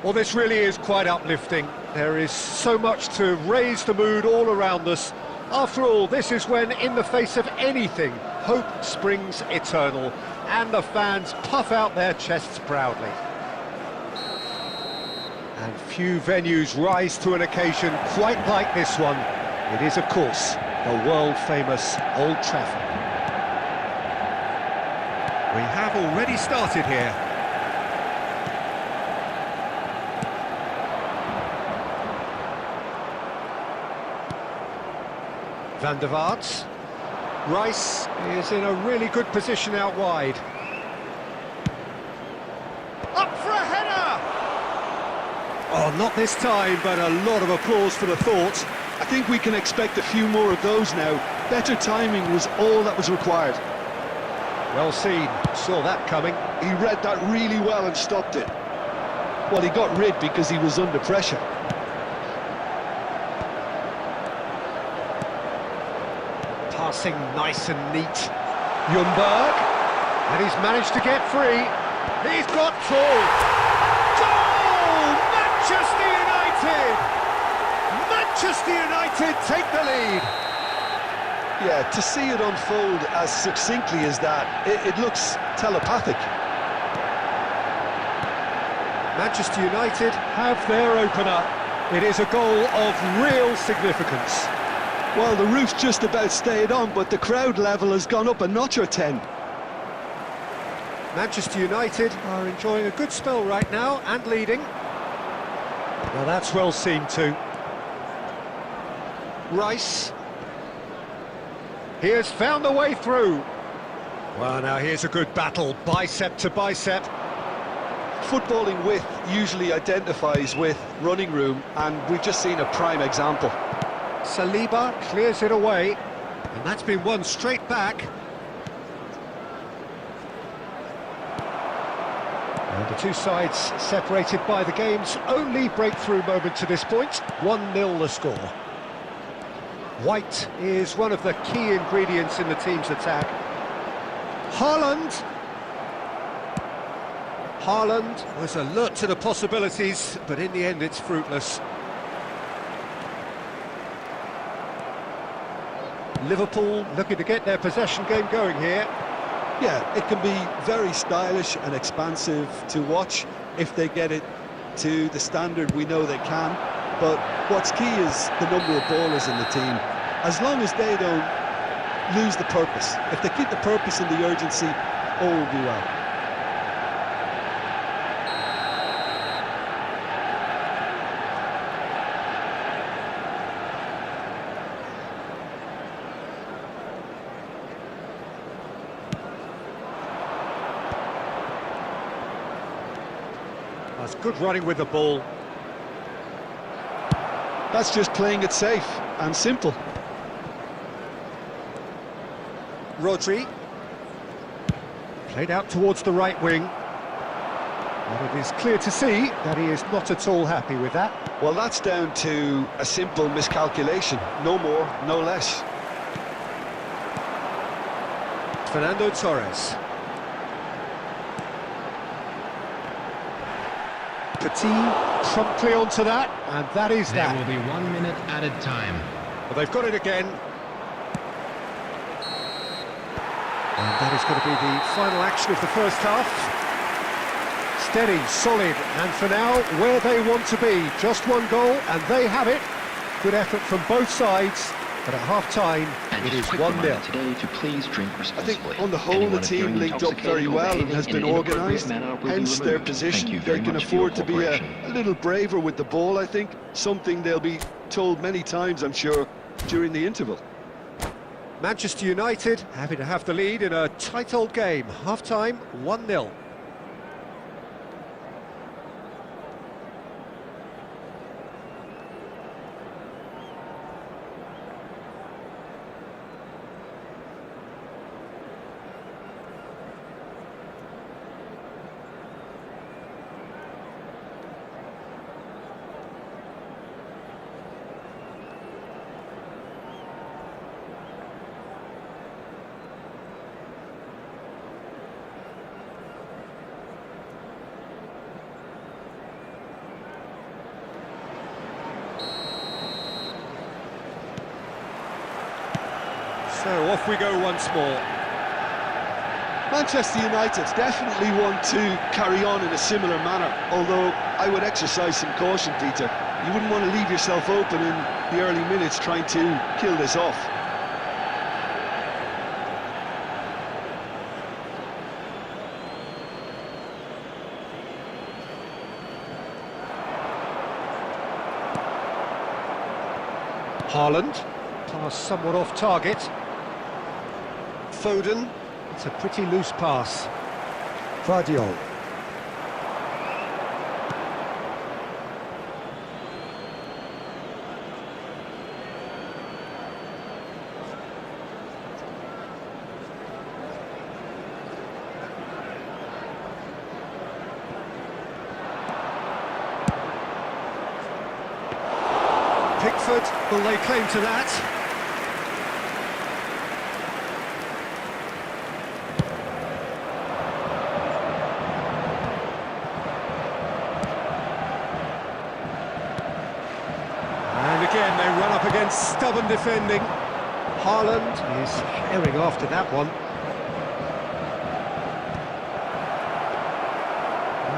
Well, this really is quite uplifting. There is so much to raise the mood all around us. After all, this is when, in the face of anything, hope springs eternal, and the fans puff out their chests proudly. And few venues rise to an occasion quite like this one. It is, of course, the world-famous Old Trafford. We have already started here. Van der Vaart. Rice is in a really good position out wide. Up for a header! Oh, not this time, but a lot of applause for the thought. I think we can expect a few more of those now. Better timing was all that was required. Well seen, saw that coming. He read that really well and stopped it. Well, he got rid because he was under pressure. Passing nice and neat. Ljungberg, and he's managed to get free. He's got two. Goal! Manchester United! Manchester United take the lead. Yeah, to see it unfold as succinctly as that, it looks telepathic. Manchester United have their opener. It is a goal of real significance. Well, the roof's just about stayed on, but the crowd level has gone up a notch or 10. Manchester United are enjoying a good spell right now and leading. Well, that's well seen too. Rice. He has found the way through. Well, now here's a good battle, bicep to bicep. Footballing width usually identifies with running room, and we've just seen a prime example. Saliba clears it away, and that's been won straight back. And the two sides separated by the game's only breakthrough moment to this point. 1-0 the score. White is one of the key ingredients in the team's attack. Haaland was alert to the possibilities, but in the end it's fruitless. Liverpool looking to get their possession game going here. Yeah, it can be very stylish and expansive to watch if they get it to the standard we know they can. But what's key is the number of ballers in the team. As long as they don't lose the purpose, if they keep the purpose and the urgency, all will be well. That's good running with the ball. That's just playing it safe and simple. Rodri. Played out towards the right wing. And it is clear to see that he is not at all happy with that. Well, that's down to a simple miscalculation. No more, no less. Fernando Torres. Petit promptly onto that, and that is that. There will be 1 minute added time. Well, they've got it again. And that is going to be the final action of the first half. Steady, solid, and for now, where they want to be. Just one goal, and they have it. Good effort from both sides, but at half-time, it is 1-0. Today to please drink responsibly. I think on the whole the team linked up very well and has been organised, hence their position. They can afford to be a little braver with the ball, I think. Something they'll be told many times, I'm sure, during the interval. Manchester United happy to have the lead in a tight old game. Half-time, 1-0. So off we go once more. Manchester United definitely want to carry on in a similar manner, although I would exercise some caution, Peter. You wouldn't want to leave yourself open in the early minutes trying to kill this off. Haaland, pass somewhat off target. Foden. It's a pretty loose pass. Vardiol. Pickford will lay claim to that. And again they run up against stubborn defending. Haaland is herring after that one.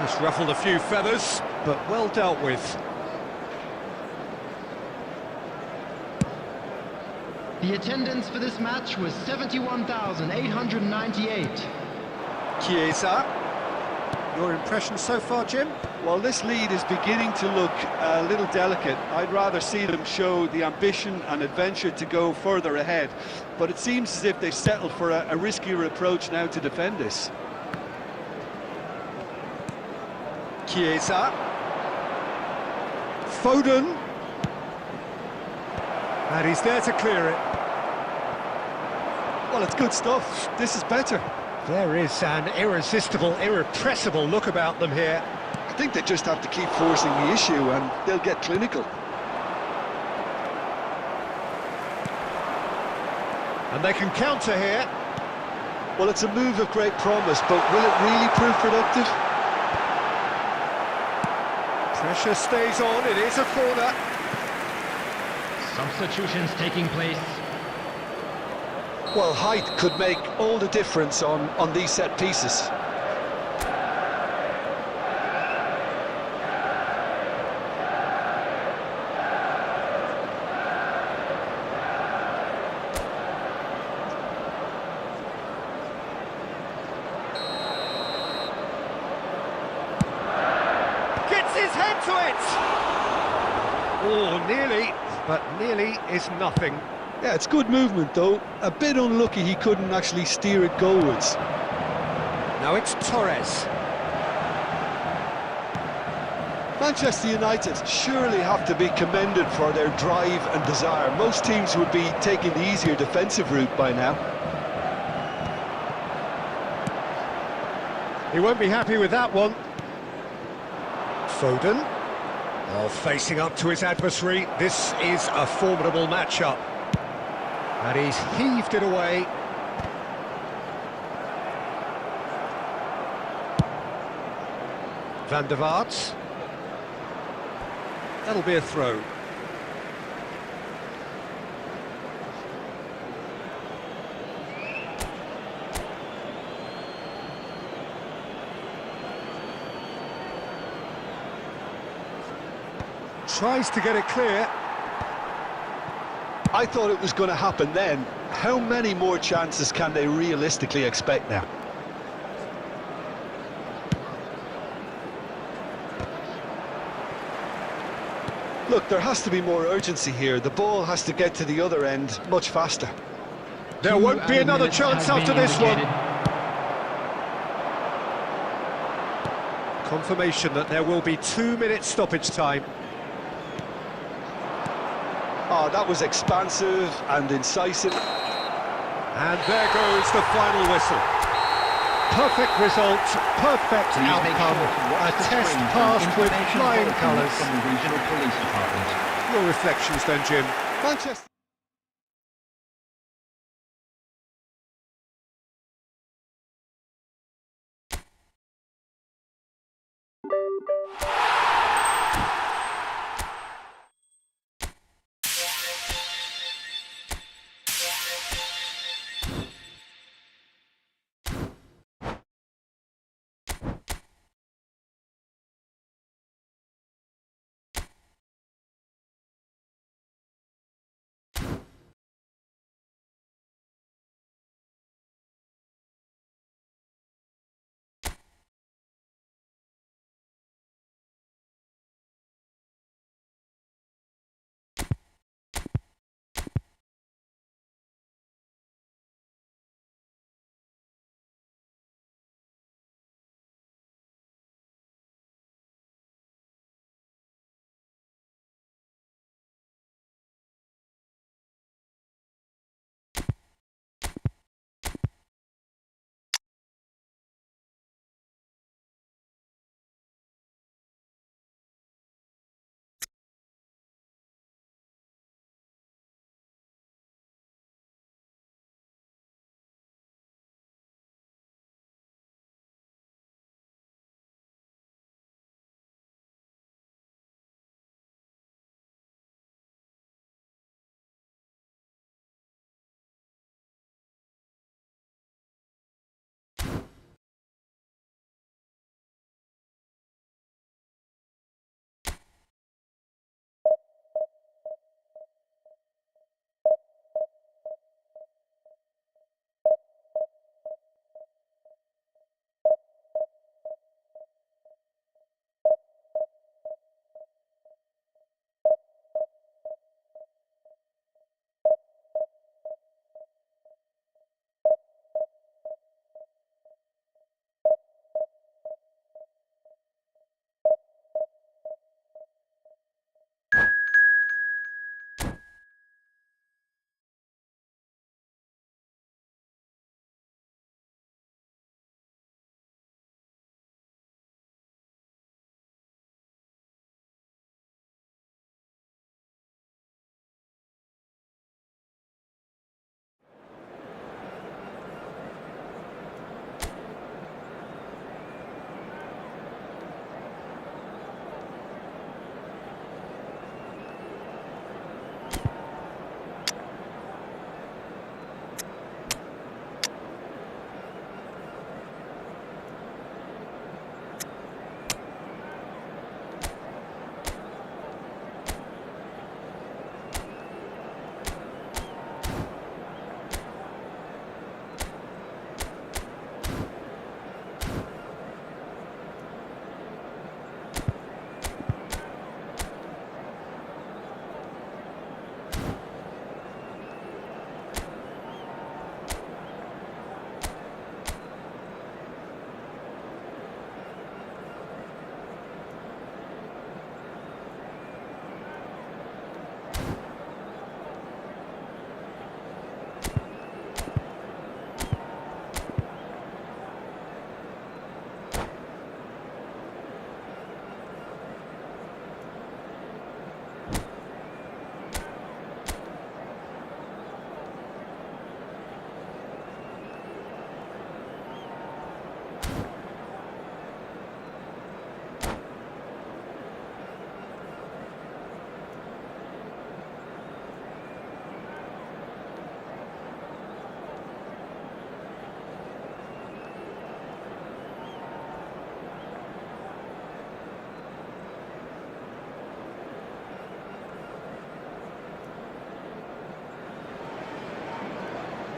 He's ruffled a few feathers, but well dealt with. The attendance for this match was 71,898. Chiesa. Your impression so far, Jim? Well, this lead is beginning to look a little delicate. I'd rather see them show the ambition and adventure to go further ahead. But it seems as if they've settled for a riskier approach now to defend this. Chiesa. Foden. And he's there to clear it. Well, it's good stuff. This is better. There is an irresistible, irrepressible look about them here. I think they just have to keep forcing the issue and they'll get clinical. And they can counter here. Well, it's a move of great promise, but will it really prove productive? Pressure stays on, it is a corner. Substitutions taking place. Well, height could make all the difference on these set pieces. Gets his head to it! Oh, nearly, but nearly is nothing. Yeah, it's good movement though. A bit unlucky he couldn't actually steer it goalwards. Now it's Torres. Manchester United surely have to be commended for their drive and desire. Most teams would be taking the easier defensive route by now. He won't be happy with that one. Foden. Oh, facing up to his adversary. This is a formidable matchup. And he's heaved it away. Van der Vaart. That'll be a throw. Tries to get it clear. I thought it was going to happen then. How many more chances can they realistically expect now? Look, there has to be more urgency here. The ball has to get to the other end much faster. There won't be another chance after this one. Confirmation that there will be 2 minutes stoppage time. Oh, that was expansive and incisive. And there goes the final whistle. Perfect result, perfect outcome, a test passed with flying colours. From the regional police department. Your reflections then, Jim? Manchester.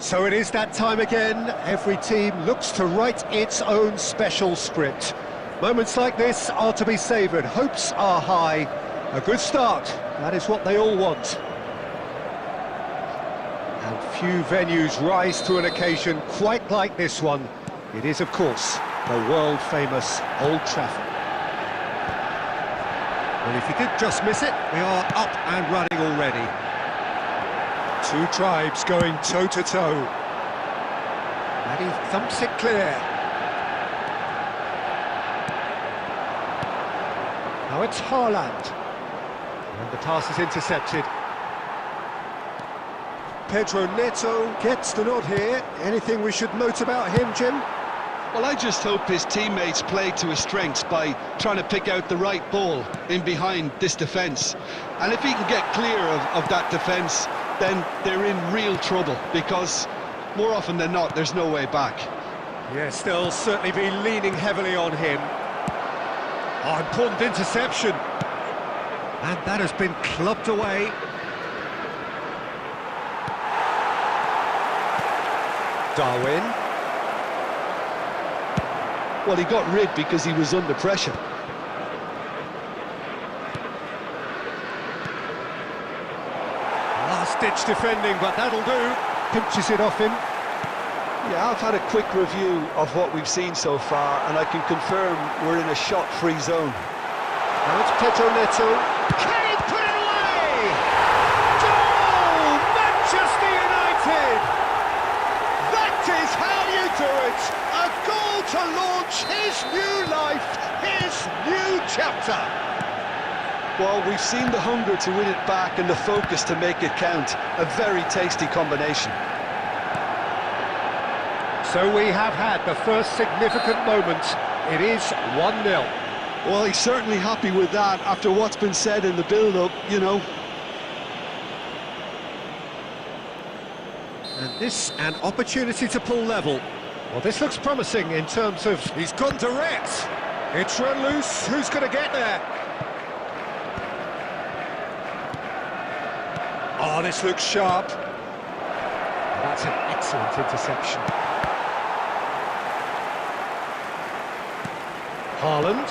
So it is that time again. Every team looks to write its own special script. Moments like this are to be savoured. Hopes are high. A good start. That is what they all want. And few venues rise to an occasion quite like this one. It is, of course, the world-famous Old Trafford. Well, if you did just miss it, we are up and running already. Two tribes going toe-to-toe. And he thumps it clear. Now it's Haaland. And the pass is intercepted. Pedro Neto gets the nod here. Anything we should note about him, Jim? Well, I just hope his teammates play to his strengths by trying to pick out the right ball in behind this defence. And if he can get clear of that defence, then they're in real trouble, because more often than not, there's no way back. Yes, they'll certainly be leaning heavily on him. Oh, important interception. And that has been clubbed away. Darwin. Well, he got rid because he was under pressure. Last-ditch defending, but that'll do. Pinches it off him. Yeah, I've had a quick review of what we've seen so far, and I can confirm we're in a shot-free zone. Now it's Pedro Neto. Can he put it away? Oh, Manchester United! That is how you do it! A goal to launch his new life, his new chapter. Well, we've seen the hunger to win it back and the focus to make it count. A very tasty combination. So we have had the first significant moment. It is 1-0. Well, he's certainly happy with that after what's been said in the build-up, you know. And this, an opportunity to pull level. Well, this looks promising in terms of... He's gone direct. It's run loose. Who's going to get there? Oh, this looks sharp. That's an excellent interception. Haaland.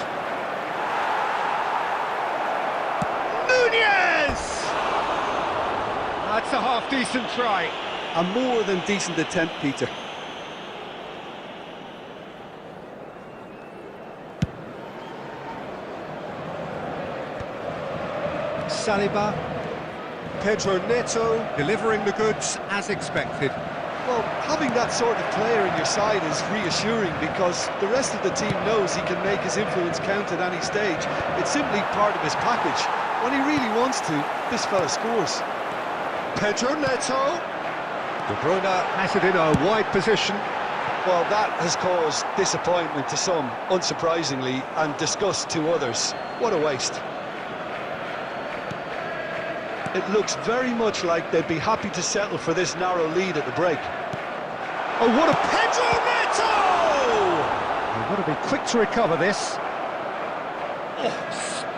Nunez! That's a half-decent try. A more than decent attempt, Peter. Saliba. Pedro Neto delivering the goods as expected. Well, having that sort of player in your side is reassuring, because the rest of the team knows he can make his influence count at any stage. It's simply part of his package. When he really wants to, this fella scores. Pedro Neto. De Bruyne has it in a wide position. Well, that has caused disappointment to some, unsurprisingly, and disgust to others. What a waste. It looks very much like they'd be happy to settle for this narrow lead at the break. Oh, what a Pedro Neto! They've got to be quick to recover this. Oh,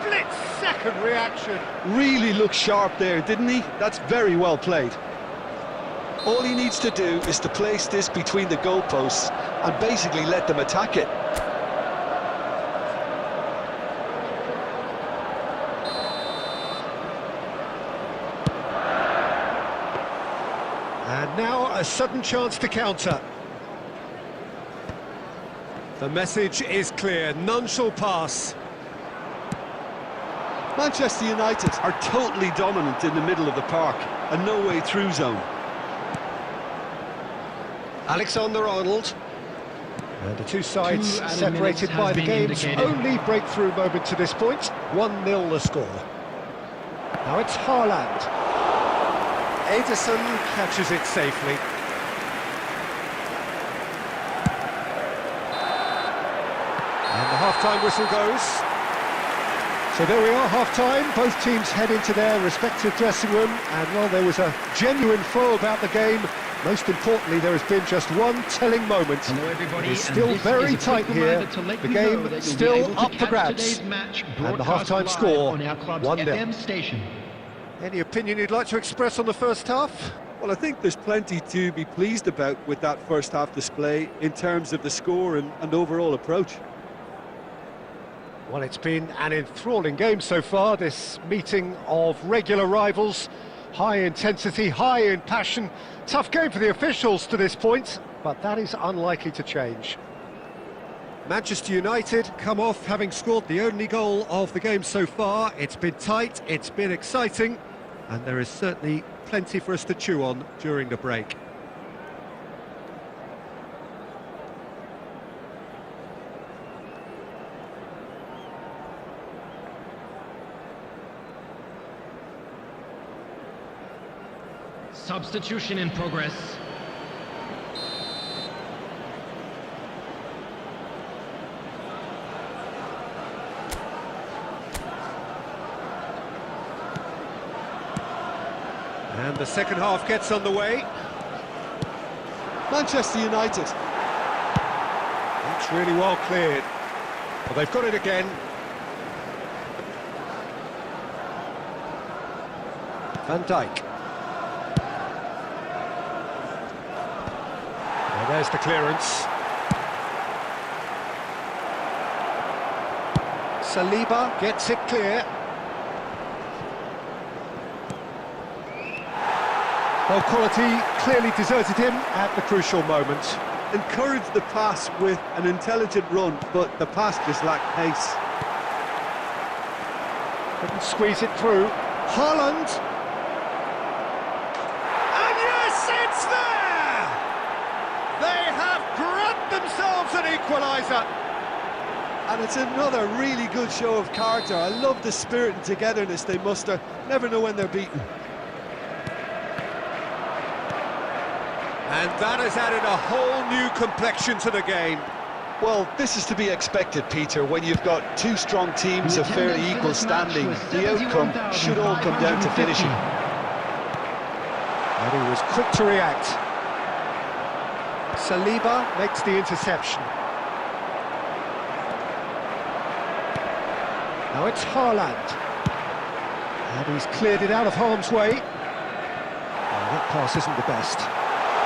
split-second reaction. Really looked sharp there, didn't he? That's very well played. All he needs to do is to place this between the goalposts and basically let them attack it. And now a sudden chance to counter. The message is clear, none shall pass. Manchester United are totally dominant in the middle of the park, a no-way-through zone. Alexander-Arnold. And the two sides added separated minutes by has the been game's indicated. only breakthrough moment to this point. 1-0 the score. Now it's Haaland. Ederson catches it safely. And the half-time whistle goes. So there we are, half-time. Both teams head into their respective dressing room. And, well, there was a genuine flow about the game. Most importantly, there has been just one telling moment. Hello everybody, It's and still this very is a tight quick here. reminder to let The you know game that you'll be still able to up for catch grabs. today's match And the broadcast half-time live score, on our club's 1-0. FM station. Any opinion you'd like to express on the first half? Well, I think there's plenty to be pleased about with that first half display in terms of the score and overall approach. Well, it's been an enthralling game so far, this meeting of regular rivals. High intensity, high in passion. Tough game for the officials to this point, but that is unlikely to change. Manchester United come off having scored the only goal of the game so far. It's been tight, it's been exciting, and there is certainly plenty for us to chew on during the break. Substitution in progress. And the second half gets underway. Manchester United. It's really well cleared. Well, they've got it again. Van Dijk. Well, there's the clearance. Saliba gets it clear. Well, quality clearly deserted him at the crucial moment. Encouraged the pass with an intelligent run, but the pass just lacked pace. Couldn't squeeze it through. Haaland. And yes, it's there! They have grabbed themselves an equaliser. And it's another really good show of character. I love the spirit and togetherness they muster. Never know when they're beaten. And that has added a whole new complexion to the game. Well, this is to be expected, Peter, when you've got two strong teams of fairly equal standing. The outcome should all come down to finishing. And he was quick to react. Saliba makes the interception. Now it's Haaland. And he's cleared it out of harm's way. Oh, that pass isn't the best.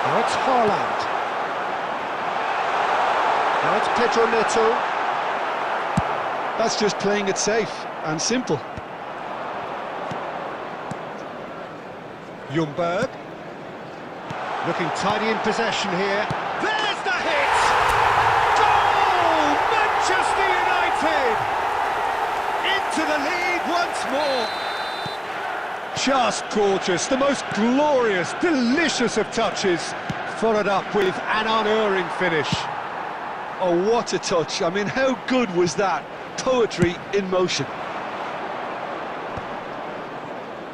Now it's Haaland. Now it's Pedro Neto. That's just playing it safe and simple. Ljungberg. Looking tidy in possession here. There's the hit! Goal! Manchester United! Into the lead once more. Just gorgeous, the most glorious, delicious of touches, followed up with an unerring finish. Oh, what a touch. I mean, how good was that? Poetry in motion.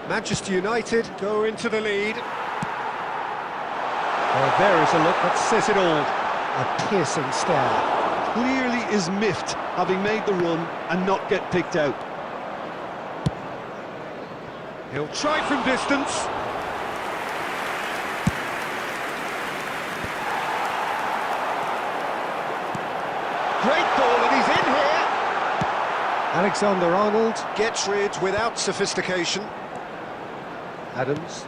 Manchester United go into the lead. Oh, there is a look that says it all. A piercing stare. Clearly is miffed, having made the run and not get picked out. He'll try from distance. Great ball, and he's in here. Alexander-Arnold gets rid without sophistication. Adams.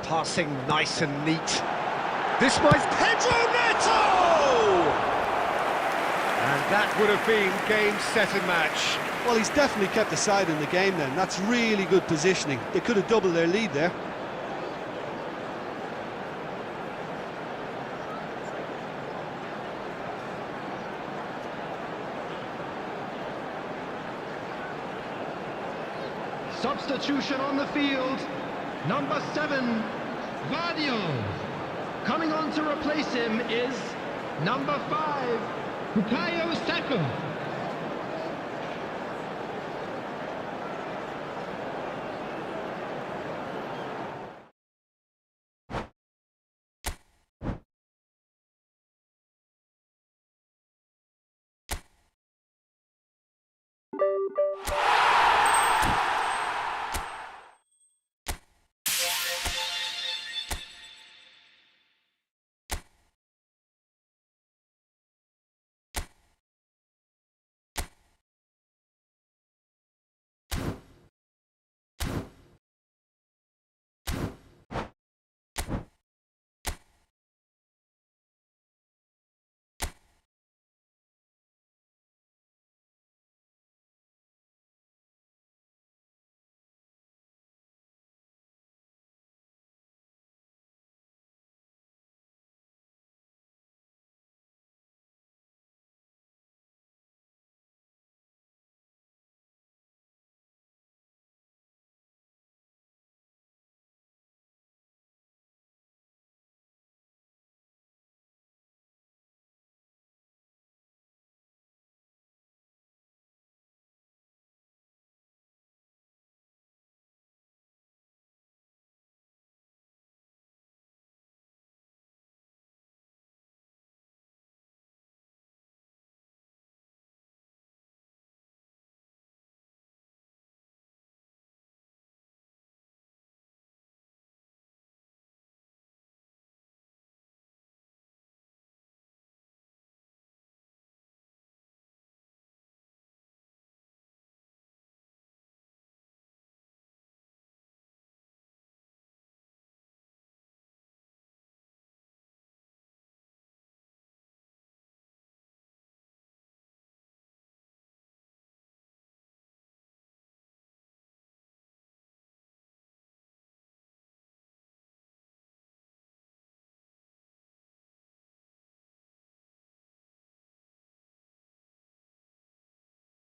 Passing nice and neat. This might Pedro Neto! And that would have been game, set and match. Well, he's definitely kept the side in the game then. That's really good positioning. They could have doubled their lead there. Substitution on the field. Number 7, Vadio. Coming on to replace him is number 5, Bukayo Saka.